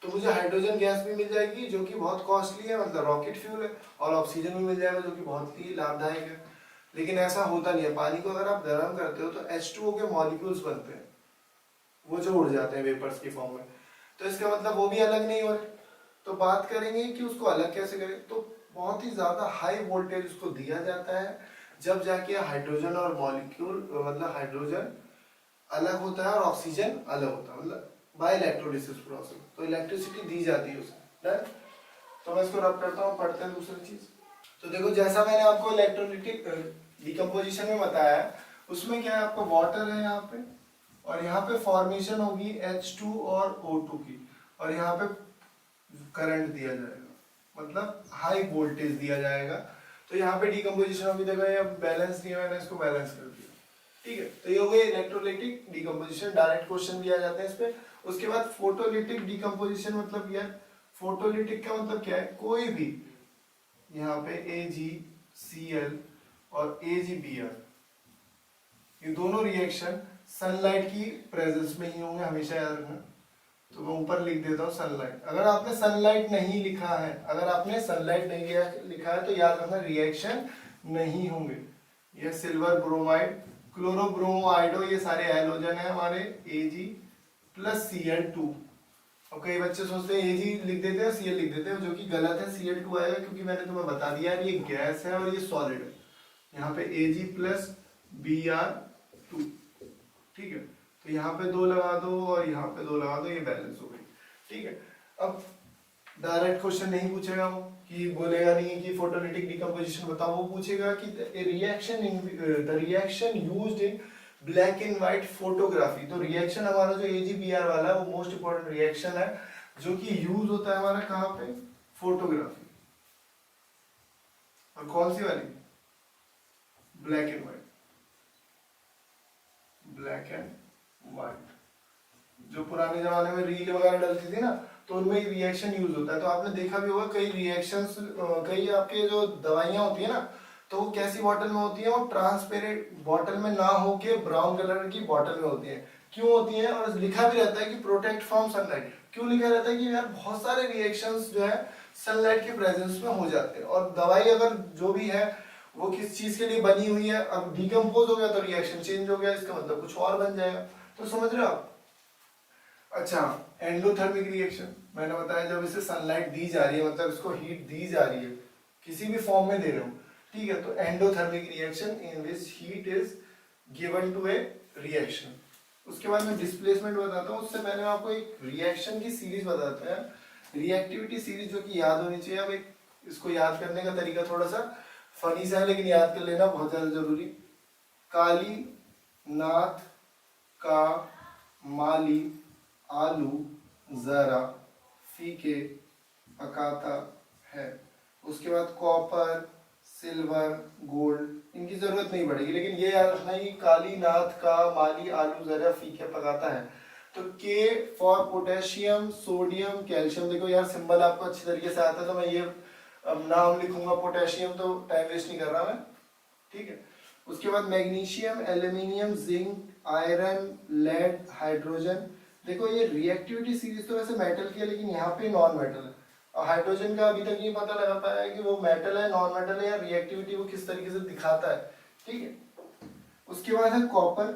तो मुझे हाइड्रोजन गैस भी मिल जाएगी जो कि बहुत कॉस्टली है, मतलब रॉकेट फ्यूल है, और ऑक्सीजन भी मिल जाएगा जो कि बहुत ही लाभदायक है। लेकिन ऐसा होता नहीं है, पानी को अगर आप गर्म करते हो तो H2O के मॉलिक्यूल्स बनते हैं, वो जो उड़ जाते हैं वेपर्स की फॉर्म में, तो इसका मतलब वो भी अलग नहीं हो रहे। तो बात करेंगे कि उसको अलग कैसे करें, तो बहुत ही ज्यादा हाई वोल्टेज उसको दिया जाता है जब जाके हाइड्रोजन और मॉलिक्यूल मतलब हाइड्रोजन अलग होता है और ऑक्सीजन अलग होता है, मतलब बाय इलेक्ट्रोलिसिस प्रोसेस, तो इलेक्ट्रिसिटी दी जाती है उसमें। डन। तो मैं इसको रब करता हूँ, पढ़ते हैं दूसरी चीज। तो देखो जैसा मैंने आपको इलेक्ट्रोलिटिक डिकम्पोजिशन में बताया, उसमें क्या है आपको वाटर है यहाँ पे, और यहाँ पे फॉर्मेशन होगी H2 और O2 की, और यहाँ पे करंट दिया जाएगा, मतलब हाई वोल्टेज दिया जाएगा। तो यहाँ पे डिकम्पोजिशन होगी, देखो ये बैलेंस दिया, मैंने इसको बैलेंस कर दिया, ठीक है। तो ये हो गई इलेक्ट्रोलिटिक डिकम्पोजिशन, डायरेक्ट क्वेश्चन भी आ जाते हैं इस पे। उसके बाद फोटोलिटिक डिकम्पोजिशन मतलब क्या है, फोटोलिटिक का मतलब क्या है, कोई भी यहाँ पे AgCl और AgBr, ये दोनों रिएक्शन सनलाइट की प्रेजेंस में ही होंगे, हमेशा याद रखना। तो मैं ऊपर लिख देता हूँ सनलाइट। अगर आपने सनलाइट नहीं लिखा है, अगर आपने सनलाइट नहीं लिखा है तो याद रखना रिएक्शन नहीं होंगे। ये सिल्वर ब्रोमाइड, क्लोरोब्रोमोआइडो, ये सारे हैलोजन है हमारे, Ag प्लस Cl2। और कई बच्चे सोचते हैं Ag लिख देते हैं Cl लिख देते हैं, जो कि गलत है, Cl2 आएगा, क्योंकि मैंने तुम्हें बता दिया है ये गैस है और ये सॉलिड है। यहाँ पे Ag प्लस Br2, ठीक है। तो यहाँ पे 2 लगा दो और यहाँ पे 2 लगा दो, ये बैलेंस हो गई, ठीक है। अब डायरेक्ट क्वेश्चन नहीं पूछेगा वो, कि बोलेगा नहीं कि फोटोलिटिक डिकम्पोजिशन बताओ, वो पूछेगा कि the reaction used in black and white photography. तो रिएक्शन हमारा जो AgBr वाला है वो मोस्ट इंपोर्टेंट रिएक्शन है जो कि यूज होता है हमारा कहाँ पे, फोटोग्राफी। और कौन सी वाली, black and white, black and white. जो पुराने जमाने में रील वगैरह डलती थी ना, तो उनमें रिएक्शन यूज होता है। तो आपने देखा भी होगा कई रिएक्शंस, कई आपके जो दवाइयां होती है ना, तो वो कैसी बॉटल में होती है, वो ट्रांसपेरेंट बॉटल में ना होके ब्राउन कलर की बॉटल में होती है। क्यों होती है, और लिखा भी रहता है कि प्रोटेक्ट फ्रॉम सनलाइट। क्यों लिखा रहता है कि यार बहुत सारे रिएक्शंस जो है सनलाइट के प्रेजेंस में हो जाते हैं, और दवाई अगर जो भी है वो किस चीज के लिए बनी हुई है, अब डिकम्पोज हो गया तो रिएक्शन चेंज हो गया, इसका मतलब कुछ और बन जाएगा। तो समझ रहे हो आप। अच्छा, एंडोथर्मिक रिएक्शन मैंने बताया, जब इसे सनलाइट दी जा रही है, मतलब इसको हीट दी जा रही है, किसी भी फॉर्म में दे रहे हो, ठीक है, तो endothermic reaction in which heat is given to a reaction. उसके बाद मैं डिस्प्लेसमेंट बताता हूँ, उससे पहले मैं आपको एक रिएक्शन की सीरीज बताते हैं, रिएक्टिविटी सीरीज, जो कि याद होनी चाहिए। अब एक इसको याद करने का तरीका थोड़ा सा फनी सा है, लेकिन याद कर लेना बहुत ज्यादा जरूरी। काली, नाथ, का, माली, आलू, जरा, फीके, पकाता है। उसके बाद कॉपर, सिल्वर, गोल्ड, इनकी जरूरत नहीं पड़ेगी, लेकिन ये याद रखना कि काली, नाथ, का, माली, आलू, जरा, फीके, पकाता है। तो के फॉर पोटेशियम, सोडियम, कैल्शियम। देखो यार सिंबल आपको अच्छी तरीके से आता है, तो मैं ये नाम लिखूंगा पोटेशियम, तो टाइम वेस्ट नहीं कर रहा मैं, ठीक है। उसके बाद magnesium, aluminium, zinc, iron, lead, hydrogen. देखो ये रिएक्टिविटी सीरीज तो वैसे मेटल की है, लेकिन यहाँ पे नॉन मेटल है, और हाइड्रोजन का अभी तक नहीं पता लगा पाया है कि वो मेटल है नॉन मेटल है, या रिएक्टिविटी वो किस तरीके से दिखाता है, ठीक है। उसके बाद है कॉपर,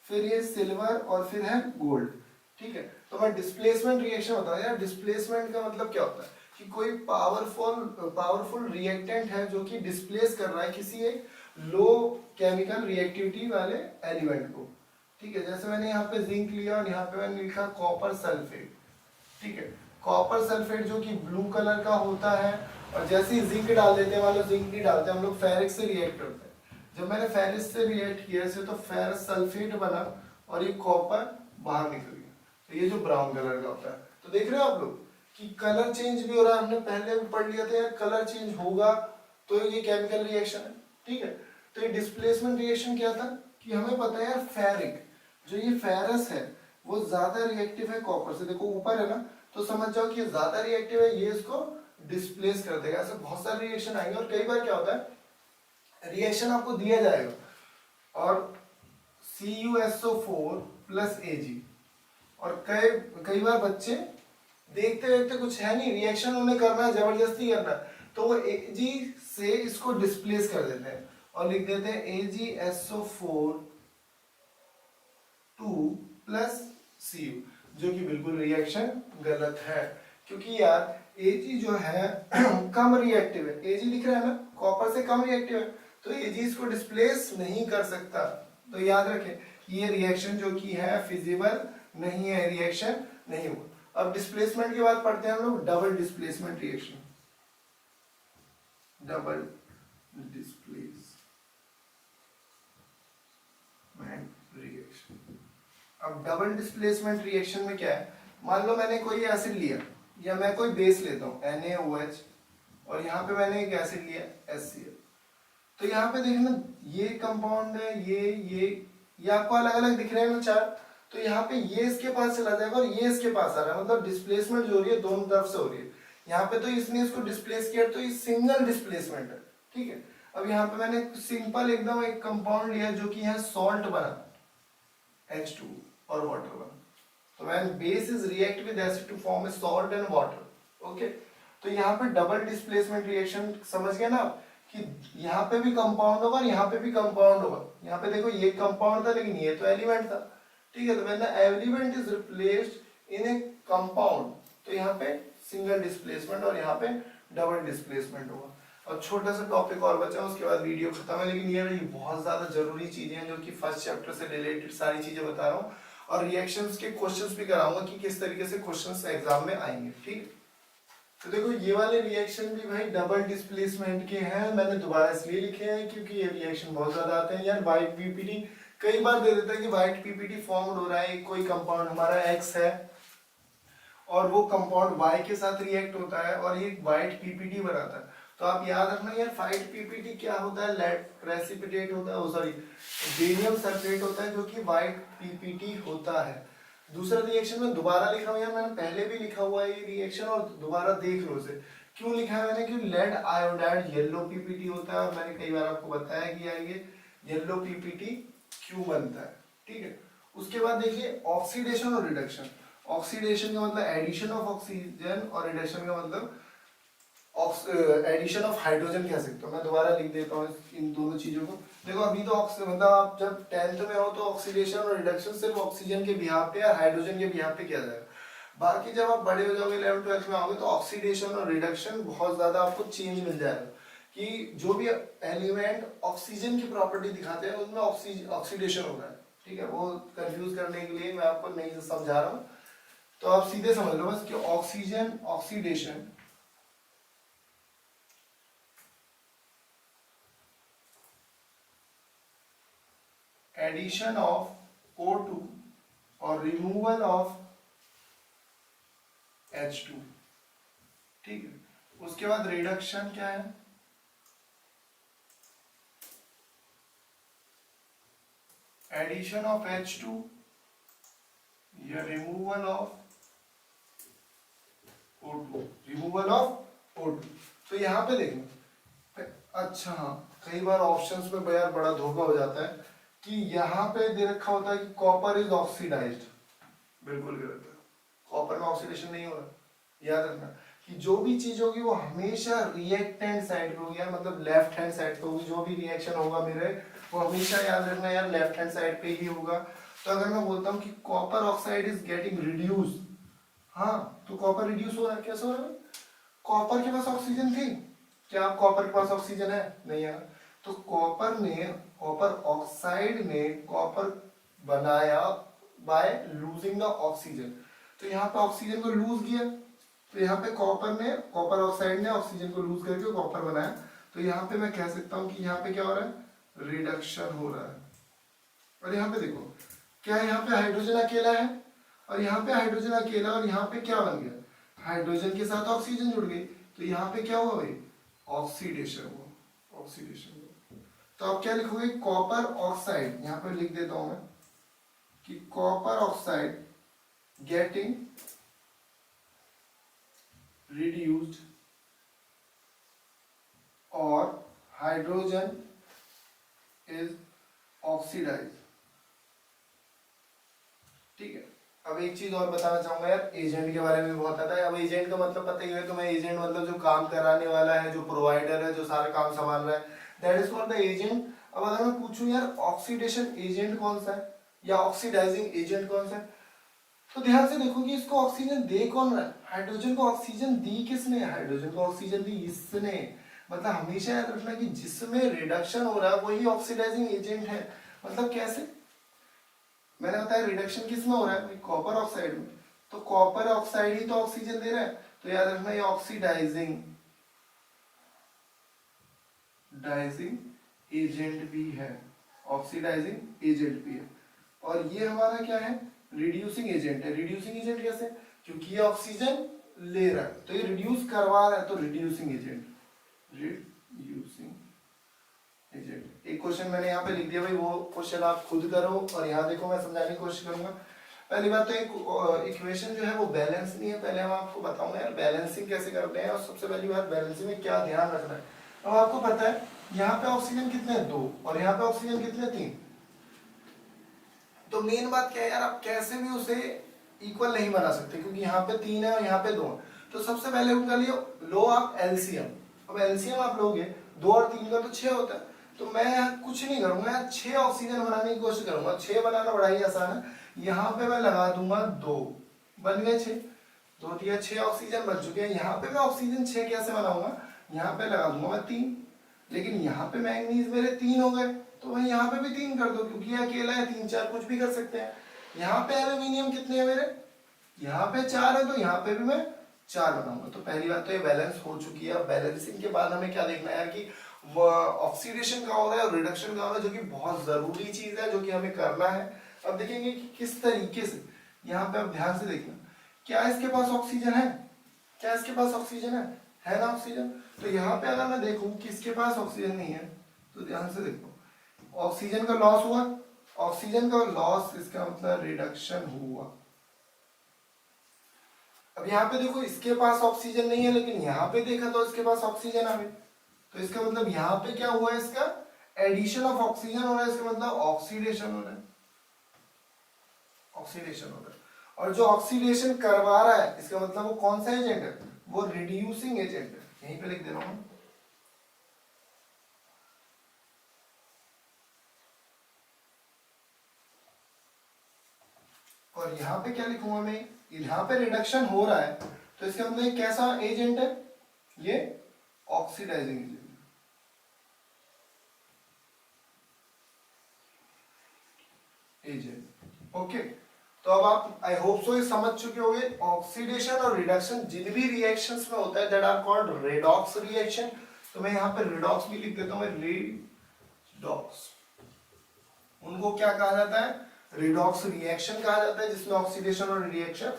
फिर ये सिल्वर, और फिर है गोल्ड, ठीक है। तो मैं डिस्प्लेसमेंट रिएक्शन बताऊं यार, डिस्प्लेसमेंट का मतलब क्या होता है कि कोई पावरफुल रिएक्टेंट है जो कि डिस्प्लेस कर रहा है किसी एक लो केमिकल रिएक्टिविटी वाले एलिमेंट को, ठीक है। जैसे मैंने यहाँ पे जिंक लिया और यहाँ पे मैंने लिखा कॉपर सल्फेट, ठीक है। कॉपर सल्फेट जो कि ब्लू कलर का होता है, और जैसे ही जिंक डाल देते हैं, मान लो जिंक नहीं डालते हम लोग, फेरिक से रिएक्ट करते हैं। जब मैंने फेरिस से रिएक्ट किया इसे, तो फेरस सल्फेट बना और ये कॉपर बाहर निकल गया, तो ये जो ब्राउन कलर का होता है। तो देख रहे हो आप लोग कि कलर चेंज भी हो रहा है, हमने पहले भी पढ़ लिया था यार, कलर चेंज होगा तो ये केमिकल रिएक्शन है, ठीक है। तो ये डिस्प्लेसमेंट रिएक्शन क्या था, कि हमें पता है यार फेरिक, जो ये फेरस है वो ज्यादा रिएक्टिव है कॉपर से, देखो ऊपर है ना, तो समझ जाओ कि ये ज्यादा रिएक्टिव है, ये इसको डिस्प्लेस कर देगा। ऐसे बहुत सारे रिएक्शन आएंगे और कई बार क्या होता है रिएक्शन आपको दिया जाएगा और CuSO4 प्लस Ag, और कई कई बार बच्चे देखते देखते कुछ है नहीं, रिएक्शन उन्हें करना है, जबरदस्ती करना है, तो वो Ag से इसको डिस्प्लेस कर देते हैं और लिख देते हैं AgSO4 2 प्लस Cu, जो कि बिल्कुल रिएक्शन गलत है, क्योंकि यार Ag जो है कम रिएक्टिव है, Ag दिख रहा है ना, कॉपर से कम रिएक्टिव है, तो Ag इसको डिस्प्लेस नहीं कर सकता। तो याद रखें ये रिएक्शन जो कि है फिजिबल नहीं है, रिएक्शन नहीं हुआ। अब डिस्प्लेसमेंट के बाद पढ़ते हैं हम लोग double displacement reaction. Double displacement reaction. अब डबल डिस्प्लेसमेंट रिएक्शन में क्या है, मान लो मैंने कोई एसिड लिया या मैं कोई बेस लेता हूं NaOH और यहाँ पे मैंने एक एसिड लिया HCl, तो यहाँ पे देखना ये कंपाउंड है, ये आपको अलग अलग दिख रहे हैं ना चार, तो यहाँ पे ये इसके पास चला जाएगा और ये इसके पास आ रहा है, मतलब डिस्प्लेसमेंट जो हो रही है दोनों तरफ से हो रही है। यहाँ पे तो इसने इसको डिस्प्लेस किया तो ये सिंगल डिस्प्लेसमेंट है, ठीक है। अब यहाँ पे मैंने सिंपल एकदम एक कंपाउंड लिया जो कि यहाँ सॉल्ट बना H2 और वाटर बना, तो when base is react with acid to form a salt and water, okay. तो यहाँ पे डबल डिस्प्लेसमेंट रिएक्शन समझ गए ना आप, कि यहाँ पे भी कंपाउंड होगा और यहाँ पे भी कंपाउंड होगा। यहाँ पे देखो ये कंपाउंड था लेकिन ये तो एलिमेंट था, ठीक है। तो when the element is replaced in a compound, तो यहाँ पे सिंगल डिस्प्लेसमेंट और यहाँ पे डबल डिस्प्लेसमेंट होगा। और छोटा सा टॉपिक और बचा, उसके बाद वीडियो खत्म है, लेकिन ये बहुत ज्यादा जरूरी चीजें हैं जो कि फर्स्ट चैप्टर से रिलेटेड सारी चीजें बता रहा हूँ, और रिएक्शंस के क्वेश्चंस भी कराऊंगा कि किस तरीके से क्वेश्चंस एग्जाम में आएंगे, ठीक। तो देखो ये वाले रिएक्शन भी भाई डबल डिस्प्लेसमेंट के हैं, मैंने दोबारा इसलिए लिखे हैं क्योंकि ये रिएक्शन बहुत ज्यादा आते हैं यार। व्हाइट पीपीटी कई बार दे देता है कि व्हाइट पीपीटी फॉर्म हो रहा है, कोई कंपाउंड हमारा X है और वो कंपाउंड Y के साथ रिएक्ट होता है और ये व्हाइट पीपीटी बनाता है। तो आप याद रखना यार व्हाइट पीपीटी क्या होता है, लेड प्रेसिपिटेट होता है, सॉरी बेरियम सल्फेट होता है जो कि व्हाइट पीपीटी होता है। दूसरा रिएक्शन में दोबारा लिखा हूं यार, मैंने पहले भी लिखा हुआ है ये रिएक्शन और दोबारा देख लो इसे, क्यों लिखा है मैंने, क्योंकि लेड आयोडाइड येलो पीपीटी होता है और मैंने कई बार आपको बताया कि यार ये येलो पीपीटी क्यों बनता है, ठीक है। उसके बाद देखिए ऑक्सीडेशन और रिडक्शन। ऑक्सीडेशन का मतलब एडिशन ऑफ ऑक्सीजन और रिडक्शन का मतलब एडिशन ऑफ हाइड्रोजन कह सकते हो। मैं दोबारा लिख देता हूँ इन दोनों चीजों को। देखो अभी तो मतलब आप जब 10th में हो तो ऑक्सीडेशन और रिडक्शन सिर्फ ऑक्सीजन के बिहाफ पे या हाइड्रोजन के बिहाफ पे किया जाएगा। बाकी जब आप बड़े हो जाओगे 11th 12th में आओगे तो ऑक्सीडेशन और रिडक्शन बहुत ज्यादा आपको चेंज मिल जाएगा, कि जो भी एलिमेंट ऑक्सीजन की प्रॉपर्टी दिखाते हैं उनमें ऑक्सीडेशन हो रहा है, ठीक है। वो कंफ्यूज करने के लिए मैं आपको नहीं समझा रहा हूँ, तो आप सीधे समझ लो बस कि oxygen oxidation addition of O2 और रिमूवल ऑफ H2, ठीक है। उसके बाद रिडक्शन क्या है, एडिशन ऑफ H2 या removal of O2, removal of O2। तो यहाँ पे देखना, अच्छा हाँ कई बार ऑप्शंस में यार बड़ा धोखा हो जाता है कि यहाँ पे दे रखा होता है कि कॉपर इज ऑक्सीडाइज्ड, बिल्कुल गलत है, कॉपर में ऑक्सीडेशन नहीं हो रहा। याद रखना कि जो भी चीज होगी वो हमेशा रिएक्टेंट साइड पे होगी, मतलब लेफ्ट हैंड साइड पे होगी। जो भी रिएक्शन होगा मेरे वो हमेशा याद रखना यार लेफ्ट हैंड साइड पे ही होगा। तो अगर मैं बोलता हूँ कि copper oxide is getting reduce, हाँ तो कॉपर रिड्यूस हो रहा है, कैसे हो रहा है, कॉपर के पास ऑक्सीजन थी, क्या आप कॉपर के पास ऑक्सीजन है, नहीं है, तो कॉपर ऑक्साइड ने कॉपर बनाया बाय लूजिंग द ऑक्सीजन। तो यहाँ पे ऑक्सीजन को लूज किया, तो यहाँ पे कॉपर ऑक्साइड ने ऑक्सीजन को लूज करके कॉपर बनाया। तो यहाँ पे मैं कह सकता हूँ कि यहाँ पे क्या हो रहा है, रिडक्शन हो रहा है। और यहाँ पे देखो क्या यहाँ पे हाइड्रोजन अकेला है और यहाँ पे हाइड्रोजन अकेला, और यहाँ पे क्या बन गया, हाइड्रोजन के साथ ऑक्सीजन जुड़ गई, तो यहाँ पे क्या हुआ भाई, ऑक्सीडेशन हुआ, ऑक्सीडेशन हुआ। तो आप क्या लिखोगे, कॉपर ऑक्साइड, यहां पर लिख देता हूं मैं कि कॉपर ऑक्साइड गेटिंग रिड्यूस्ड और हाइड्रोजन इज ऑक्सीडाइज। ठीक है। अब एक चीज और बताना चाहूंगा यार, एजेंट के बारे में बहुत आता है। अब एजेंट का मतलब पता ही है तुम्हें, एजेंट मतलब जो काम कराने वाला है, जो प्रोवाइडर है, जो सारा काम संभाल रहा है, that is called the agent. अब अगर मैं पूछूं यार ऑक्सीडेशन एजेंट कौन सा है या ऑक्सीडाइजिंग एजेंट कौन सा है, तो ध्यान से देखो कि इसको ऑक्सीजन दे कौन रहा है। हाइड्रोजन को ऑक्सीजन दी किसने, हाइड्रोजन को ऑक्सीजन दी इसने। मतलब हमेशा याद रखना कि जिसमें रिडक्शन हो रहा है वही ऑक्सीडाइजिंग एजेंट है। मतलब कैसे, मैंने बताया रिडक्शन किस में हो रहा है, कॉपर ऑक्साइड में, तो कॉपर ऑक्साइड ही तो ऑक्सीजन दे रहा है, तो याद रखना ये ऑक्सीडाइजिंग डाइजिंग एजेंट भी है, ऑक्सीडाइजिंग एजेंट भी है। और ये हमारा क्या है, रिड्यूसिंग एजेंट है। रिड्यूसिंग एजेंट कैसे, क्योंकि ये ऑक्सीजन ले रहा है तो ये रिड्यूस करवा रहा है, तो रिड्यूसिंग एजेंट, रिड्यूसिंग एजेंट। एक क्वेश्चन मैंने यहाँ पे लिख दिया भाई, वो क्वेश्चन आप खुद करो और यहाँ देखो, मैं समझाने की कोशिश करूंगा। पहली बात तो एक इक्वेशन जो है वो बैलेंस नहीं है, पहले हम आपको बताऊंगा यार बैलेंसिंग कैसे करते हैं, और सबसे पहली बात बैलेंसिंग में क्या ध्यान रखना है। अब आपको पता है यहाँ पे ऑक्सीजन कितने हैं, 2, और यहाँ पे ऑक्सीजन कितने, 3। तो मेन बात क्या है यार, आप कैसे भी उसे इक्वल नहीं बना सकते, क्योंकि यहाँ पे 3 है और यहाँ पे 2 है। तो सबसे पहले उनका लो आप एलसीएम। अब एलसीएम आप लोगे 2 और 3 का तो 6 होता है। तो मैं कुछ नहीं करूंगा, 6 ऑक्सीजन बनाने की कोशिश करूंगा। 6 बनाना बड़ा ही आसान है। यहाँ पे मैं लगा दूंगा 2, बन गए 6, 2 दिया 6 ऑक्सीजन बन चुके हैं। यहाँ पे मैं ऑक्सीजन 6 कैसे बनाऊंगा, यहाँ पे लगा दूंगा मैं 3, लेकिन यहाँ पे मैंगनीज मेरे 3 हो गए, तो मैं यहाँ पे भी 3 कर दो, क्योंकि ये अकेला है, 3 4 कुछ भी कर सकते हैं। यहाँ पे एल्यूमिनियम कितने हैं मेरे, यहाँ पे 4 है, तो यहाँ पे भी मैं 4 बनाऊंगा। तो पहली बात तो ये बैलेंस हो चुकी है। बैलेंसिंग के बाद हमें क्या देखना है यार कि ऑक्सीडेशन का हो रहा है और रिडक्शन का हो रहा है, जो कि बहुत जरूरी चीज है, जो कि हमें करना है। अब देखेंगे कि किस तरीके से। यहाँ पे अब ध्यान से देखना, क्या इसके पास ऑक्सीजन है, क्या इसके पास ऑक्सीजन है ना ऑक्सीजन। तो यहाँ पे अगर मैं देखूं कि इसके पास ऑक्सीजन नहीं है, तो ध्यान से देखो, ऑक्सीजन का लॉस हुआ, ऑक्सीजन का लॉस इसका मतलब रिडक्शन हुआ। अब यहाँ पे देखो इसके पास ऑक्सीजन नहीं है, लेकिन यहाँ पे देखा तो इसके पास ऑक्सीजन आ गई, तो इसका मतलब यहाँ पे क्या हुआ है, इसका एडिशन ऑफ ऑक्सीजन हो रहा है, इसका मतलब ऑक्सीडेशन हो रहा है, ऑक्सीडेशन हो रहा है। और जो ऑक्सीडेशन करवा रहा है, इसका मतलब वो कौन सा एजेंट है, वो रिड्यूसिंग एजेंट है। यहीं पे लिख दे रहा हूं। और यहाँ पे क्या लिखूंगा मैं, यहाँ पे रिडक्शन हो रहा है, तो इसका मतलब ये कैसा एजेंट है, ये ऑक्सीडाइजिंग एजेंट। ओके, तो अब आप आई होप सो ये समझ चुके होंगे ऑक्सीडेशन और रिडक्शन जिन भी रिएक्शंस में होता है, that are called redox reaction. तो मैं यहाँ पे रिडॉक्स भी लिख देता हूँ, रिडॉक्स, उनको क्या कहा जाता है, रिडॉक्स रिएक्शन कहा जाता है, जिसमें ऑक्सीडेशन और रिएक्शन।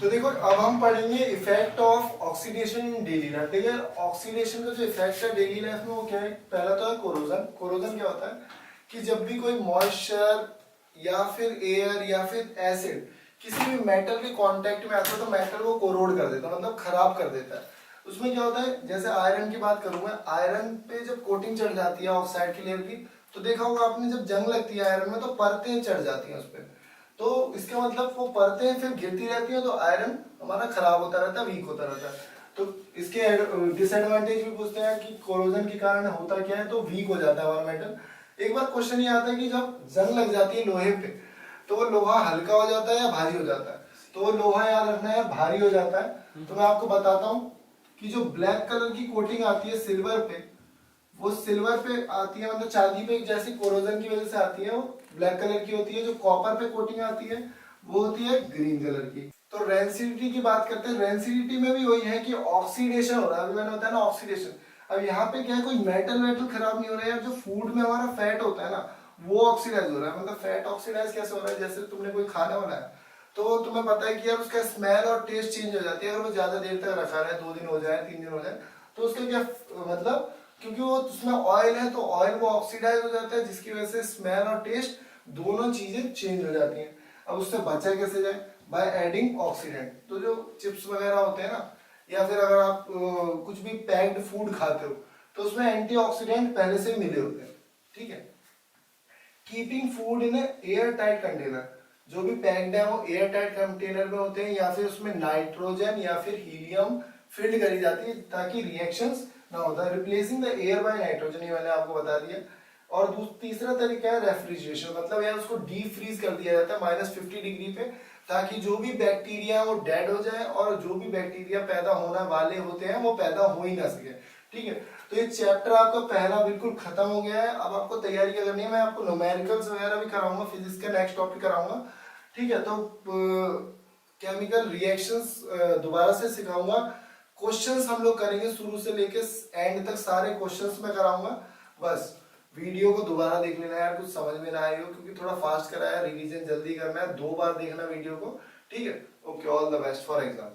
तो देखो अब हम पढ़ेंगे effect of oxidation in daily life. देखिए ऑक्सीडेशन का जो इफेक्ट है डेली लाइफ में, वो क्या है, पहला तो है कोरोजन। कोरोजन क्या होता है कि जब भी कोई मॉइस्चर या फिर एयर या फिर एसिड किसी भी मेटल के कांटेक्ट में आता है, तो मेटल को कोरोड कर देता है, मतलब खराब कर देता है। उसमें क्या होता है, जैसे आयरन की बात करूंगा, आयरन पे जब कोटिंग चढ़ जाती है ऑक्साइड की लेयर की, तो देखा होगा आपने जब जंग लगती है आयरन में, तो परतें चढ़ जाती हैं उस पर। तो इसका मतलब वो परतें फिर गिरती रहती हैं, तो आयरन हमारा खराब होता रहता है, वीक होता रहता है। तो इसके डिसएडवांटेज भी पूछते हैं कि कोरोजन के कारण होता क्या है, तो वीक हो जाता है हमारा मेटल। एक बार क्वेश्चन ये आता है कि जब जंग लग जाती है लोहे पे, तो वो लोहा हल्का हो जाता है या भारी हो जाता है, तो वो लोहा याद रखना है भारी हो जाता है। तो मैं आपको बताता हूँ कि जो ब्लैक कलर की कोटिंग आती है सिल्वर पे, वो सिल्वर पे आती है, मतलब चांदी पे जैसी कोरोजन की वजह से आती है, वो ब्लैक कलर की होती है। जो कॉपर पे कोटिंग आती है वो होती है ग्रीन कलर की। तो रेंसिडिटी की बात करते हैं, रेंसिडिटी में भी वही है कि ऑक्सीडेशन हो रहा है, अभी मैंने बताया ना ऑक्सीडेशन। अब यहाँ पे क्या है, कोई मेटल वेटल खराब नहीं हो रहा है, जो फूड में हमारा फैट होता है ना, वो ऑक्सीडाइज हो रहा है। मतलब फैट ऑक्सीडाइज कैसे हो रहा है, जैसे तुमने कोई खाना बनाया, तो तुम्हें पता है कि यार उसका स्मेल और टेस्ट चेंज हो जाती है, अगर वो ज्यादा देर तक रखा रहे, 2 दिन हो जाए, 3 दिन हो जाए, तो उसका क्या मतलब क्योंकि वो उसमें ऑयल है, तो ऑयल वो ऑक्सीडाइज हो जाता है, जिसकी वजह से स्मेल और टेस्ट दोनों चीजें चेंज हो जाती हैं। अब उससे बचा कैसे जाए? By adding oxidant. तो जो चिप्स वगैरह होते हैं ना, या फिर अगर आप कुछ भी पैक्ड फूड खाते हो, तो उसमें एंटीऑक्सीडेंट पहले से मिले होते हैं, ठीक है। Keeping food in air tight container, जो भी पैक्ड है वो एयर टाइट कंटेनर में होते हैं, या फिर उसमें नाइट्रोजन या फिर हीलियम फिल्ड करी जाती है ताकि रिएक्शंस ना होता है। Replacing the air by nitrogen, ये मैंने आपको बता दिया। और तीसरा तरीका है रेफ्रिजरेशन, मतलब यार उसको डीप फ्रीज कर दिया जाता है -50 डिग्री पे, ताकि जो भी बैक्टीरिया वो डेड हो जाए और जो भी बैक्टीरिया पैदा होने वाले होते हैं वो पैदा हो ही ना सके, ठीक है। तो ये चैप्टर आपका पहला बिल्कुल खत्म हो गया है। अब आपको तैयारी क्या करनी है, मैं आपको न्यूमेरिकल्स वगैरह भी कराऊंगा, फिजिक्स का नेक्स्ट टॉपिक कराऊंगा, ठीक है। तो केमिकल रिएक्शंस दोबारा से सिखाऊंगा। क्वेश्चंस हम लोग करेंगे शुरू से लेके एंड तक, सारे क्वेश्चंस मैं कराऊंगा। बस वीडियो को दोबारा देख लेना यार, कुछ समझ में ना आए हो, क्योंकि थोड़ा फास्ट कराया, रिवीजन जल्दी करना है, 2 बार देखना वीडियो को, ठीक है। Okay, all the best for exam.